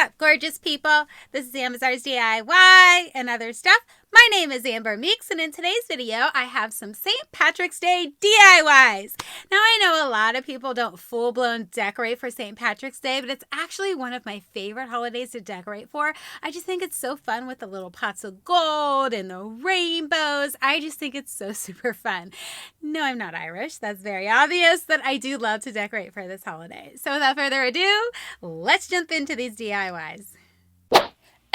up, gorgeous people? This is Amazon's DIY and other stuff. My name is Amber Meeks, and in today's video, I have some St. Patrick's Day DIYs. Now, I know a lot of people don't full-blown decorate for St. Patrick's Day, but it's actually one of my favorite holidays to decorate for. I just think it's so fun with the little pots of gold and the rainbows. I just think it's so super fun. No, I'm not Irish. That's very obvious, but I do love to decorate for this holiday. So without further ado, let's jump into these DIYs.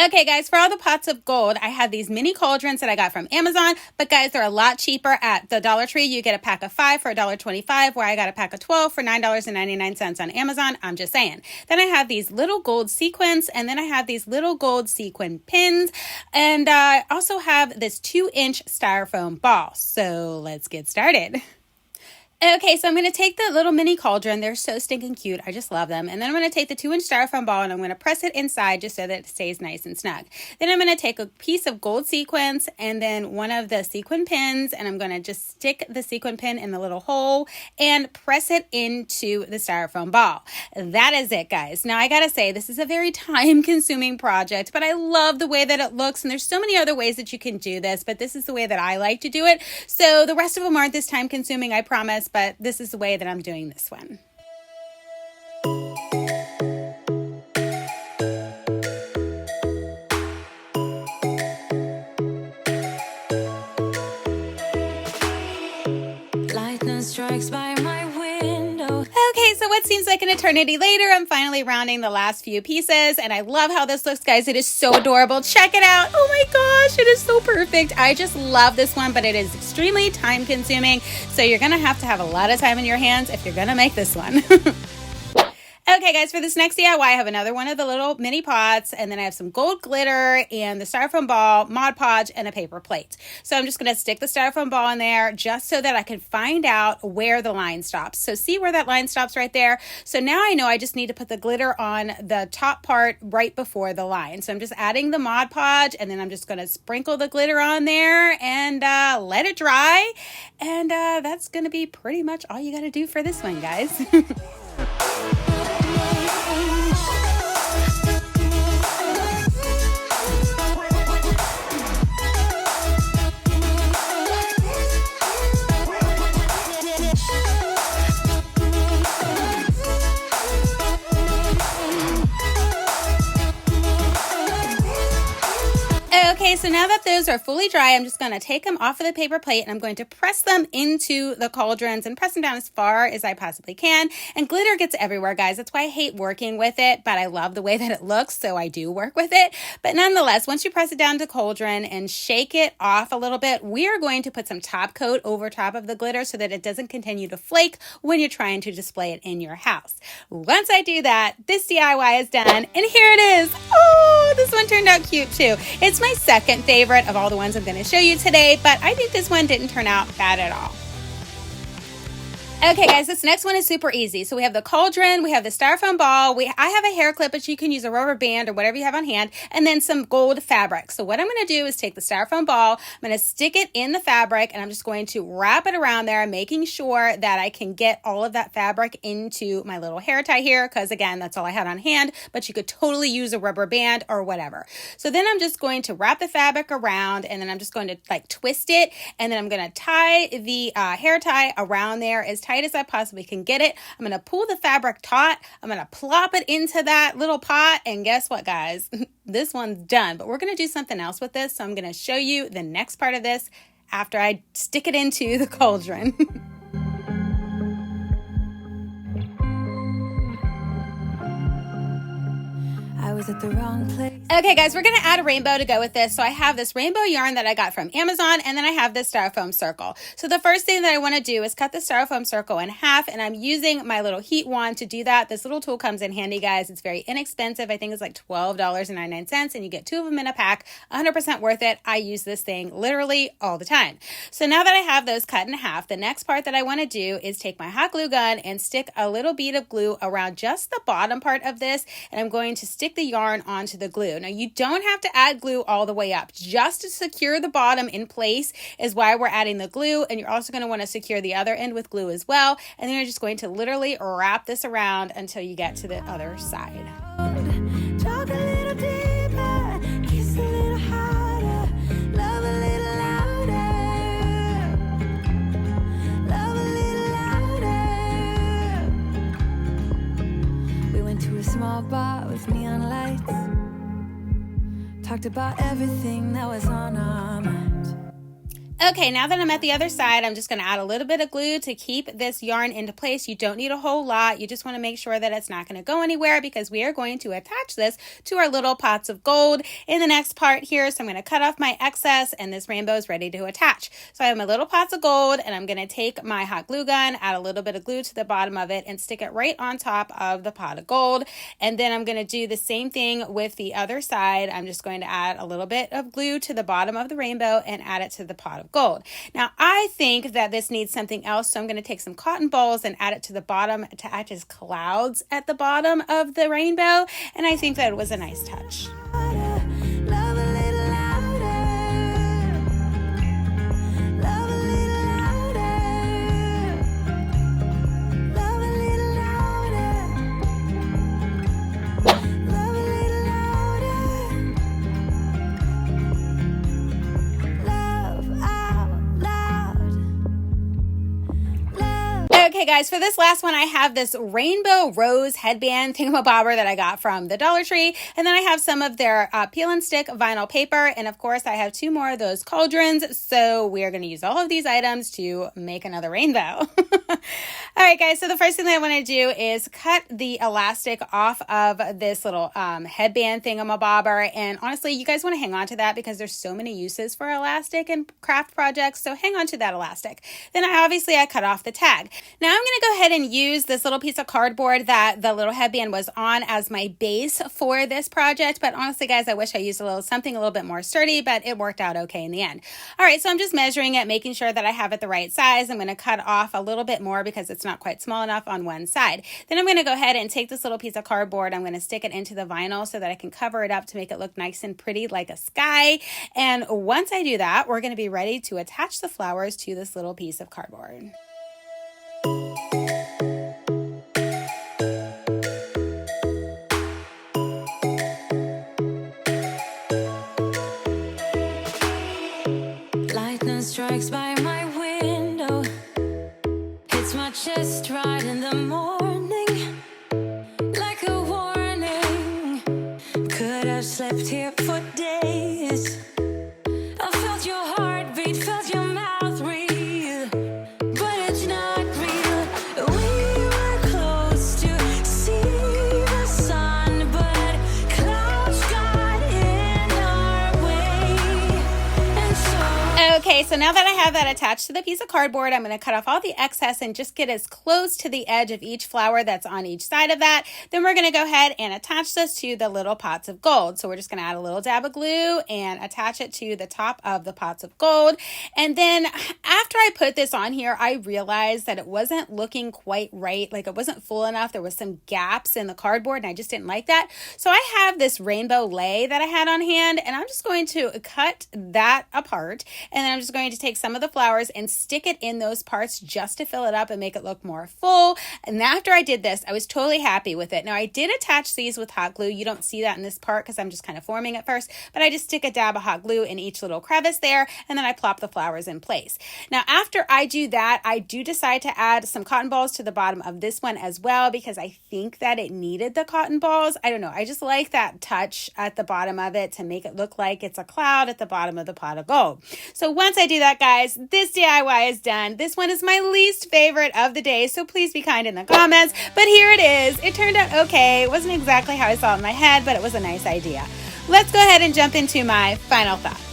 Okay, guys, for all the pots of gold, I have these mini cauldrons that I got from Amazon, but guys, they're a lot cheaper at the Dollar Tree. You get a pack of 5 for $1.25, where I got a pack of 12 for $9.99 on Amazon. I'm just saying. Then I have these little gold sequins, and then I have these little gold sequin pins, and I also have this 2-inch styrofoam ball. So let's get started. Okay, so I'm going to take the little mini cauldron. They're so stinking cute. I just love them. And then I'm going to take the 2-inch styrofoam ball and I'm going to press it inside just so that it stays nice and snug. Then I'm going to take a piece of gold sequins and then one of the sequin pins, and I'm going to just stick the sequin pin in the little hole and press it into the styrofoam ball. That is it, guys. Now, I got to say, this is a very time-consuming project, but I love the way that it looks, and there's so many other ways that you can do this, but this is the way that I like to do it. So the rest of them aren't this time-consuming, I promise, but this is the way that I'm doing this one. Lightning strikes by my window. Okay, so what seems like an eternity later, I'm finally rounding the last few pieces, and I love how this looks, guys. It is so adorable. Check it out. Oh my gosh, it is so perfect. I just love this one, but it is extremely time consuming, so you're gonna have to have a lot of time in your hands if you're gonna make this one. Okay, guys, for this next DIY, I have another one of the little mini pots, and then I have some gold glitter and the styrofoam ball, Mod Podge, and a paper plate. So I'm just going to stick the styrofoam ball in there just so that I can find out where the line stops. So see where that line stops right there? So now I know I just need to put the glitter on the top part right before the line. So I'm just adding the Mod Podge, and then I'm just going to sprinkle the glitter on there and let it dry. And that's going to be pretty much all you got to do for this one, guys. Okay, so now that those are fully dry, I'm just going to take them off of the paper plate and I'm going to press them into the cauldrons and press them down as far as I possibly can. And glitter gets everywhere, guys. That's why I hate working with it, but I love the way that it looks, so I do work with it. But nonetheless, once you press it down to cauldron and shake it off a little bit, we are going to put some top coat over top of the glitter so that it doesn't continue to flake when you're trying to display it in your house. Once I do that, this DIY is done, and here it is. Oh, this one turned out cute too. It's my second favorite of all the ones I'm going to show you today, but I think this one didn't turn out bad at all. Okay, guys, this next one is super easy. So we have the cauldron, we have the styrofoam ball, I have a hair clip, but you can use a rubber band or whatever you have on hand, and then some gold fabric. So what I'm going to do is take the styrofoam ball, I'm going to stick it in the fabric, and I'm just going to wrap it around there, making sure that I can get all of that fabric into my little hair tie here, because again, that's all I had on hand, but you could totally use a rubber band or whatever. So then I'm just going to wrap the fabric around, and then I'm just going to like twist it, and then I'm going to tie the hair tie around there as tight as I possibly can get it. I'm going to pull the fabric taut. I'm going to plop it into that little pot. And guess what, guys? This one's done. But we're going to do something else with this. So I'm going to show you the next part of this after I stick it into the cauldron. I was at the wrong place. Okay, guys, we're going to add a rainbow to go with this. So I have this rainbow yarn that I got from Amazon, and then I have this styrofoam circle. So the first thing that I want to do is cut the styrofoam circle in half, and I'm using my little heat wand to do that. This little tool comes in handy, guys. It's very inexpensive. I think it's like $12.99, and you get 2 of them in a pack. 100% worth it. I use this thing literally all the time. So now that I have those cut in half, the next part that I want to do is take my hot glue gun and stick a little bead of glue around just the bottom part of this, and I'm going to stick the yarn onto the glue. Now, you don't have to add glue all the way up. Just to secure the bottom in place is why we're adding the glue, and you're also going to want to secure the other end with glue as well, and then you're just going to literally wrap this around until you get to the other side. talked about everything that was on our mind. Okay, now that I'm at the other side, I'm just going to add a little bit of glue to keep this yarn into place. You don't need a whole lot. You just want to make sure that it's not going to go anywhere because we are going to attach this to our little pots of gold in the next part here. So I'm going to cut off my excess and this rainbow is ready to attach. So I have my little pots of gold and I'm going to take my hot glue gun, add a little bit of glue to the bottom of it and stick it right on top of the pot of gold. And then I'm going to do the same thing with the other side. I'm just going to add a little bit of glue to the bottom of the rainbow and add it to the pot of gold. Now I think that this needs something else, so I'm going to take some cotton balls and add it to the bottom to act as clouds at the bottom of the rainbow, and I think that it was a nice touch. Okay guys, for this last one, I have this rainbow rose headband thingamabobber that I got from the Dollar Tree. And then I have some of their peel and stick vinyl paper. And of course, I have 2 more of those cauldrons. So we are going to use all of these items to make another rainbow. All right, guys. So the first thing that I want to do is cut the elastic off of this little headband thingamabobber. And honestly, you guys want to hang on to that because there's so many uses for elastic and craft projects. So hang on to that elastic. Then I cut off the tag. Now I'm going to go ahead and use this little piece of cardboard that the little headband was on as my base for this project. But honestly, guys, I wish I used something a little bit more sturdy, but it worked out okay in the end. All right, so I'm just measuring it, making sure that I have it the right size. I'm going to cut off a little bit more because it's not quite small enough on one side. Then I'm going to go ahead and take this little piece of cardboard. I'm going to stick it into the vinyl so that I can cover it up to make it look nice and pretty like a sky. And once I do that, we're going to be ready to attach the flowers to this little piece of cardboard. Strikes by my window, hits my chest right in the morning, like a warning. Could have slept here for days. I felt your heartbeat, felt your mouth breathe, but it's not real. We were close to see the sun, but clouds got in our way, and so Okay, so now that I have that attached to the piece of cardboard, I'm going to cut off all the excess and just get as close to the edge of each flower that's on each side of that. Then we're going to go ahead and attach this to the little pots of gold. So we're just going to add a little dab of glue and attach it to the top of the pots of gold. And then after I put this on here, I realized that it wasn't looking quite right. Like it wasn't full enough. There was some gaps in the cardboard and I just didn't like that. So I have this rainbow lei that I had on hand and I'm just going to cut that apart. And then I'm just going to take some of the flowers and stick it in those parts just to fill it up and make it look more full. And after I did this, I was totally happy with it. Now I did attach these with hot glue. You don't see that in this part because I'm just kind of forming it first, but I just stick a dab of hot glue in each little crevice there and then I plop the flowers in place. Now after I do that, I do decide to add some cotton balls to the bottom of this one as well because I think that it needed the cotton balls. I don't know. I just like that touch at the bottom of it to make it look like it's a cloud at the bottom of the pot of gold. So once I do that, guys, this DIY is done. This one is my least favorite of the day, so please be kind in the comments. But here it is. It turned out okay. It wasn't exactly how I saw it in my head, but it was a nice idea. Let's go ahead and jump into my final thoughts.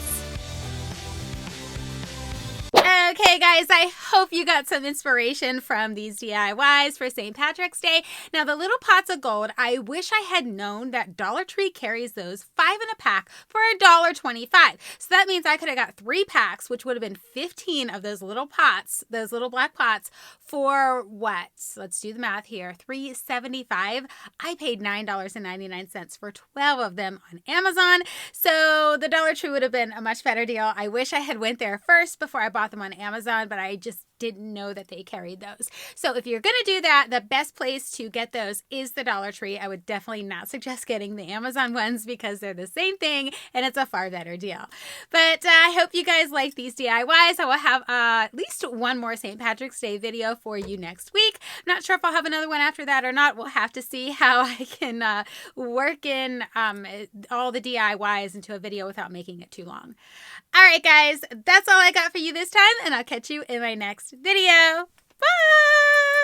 Okay, guys, I hope you got some inspiration from these DIYs for St. Patrick's Day. Now, the little pots of gold, I wish I had known that Dollar Tree carries those 5 in a pack for $1.25. So that means I could have got 3 packs, which would have been 15 of those little pots, those little black pots for what? Let's do the math here. $3.75. I paid $9.99 for 12 of them on Amazon. So the Dollar Tree would have been a much better deal. I wish I had went there first before I bought them on Amazon, but I just didn't know that they carried those. So if you're going to do that, the best place to get those is the Dollar Tree. I would definitely not suggest getting the Amazon ones because they're the same thing and it's a far better deal. But I hope you guys like these DIYs. I will have at least one more St. Patrick's Day video for you next week. I'm not sure if I'll have another one after that or not. We'll have to see how I can work in all the DIYs into a video without making it too long. All right, guys, that's all I got for you this time, and I'll catch you in my next video. Bye!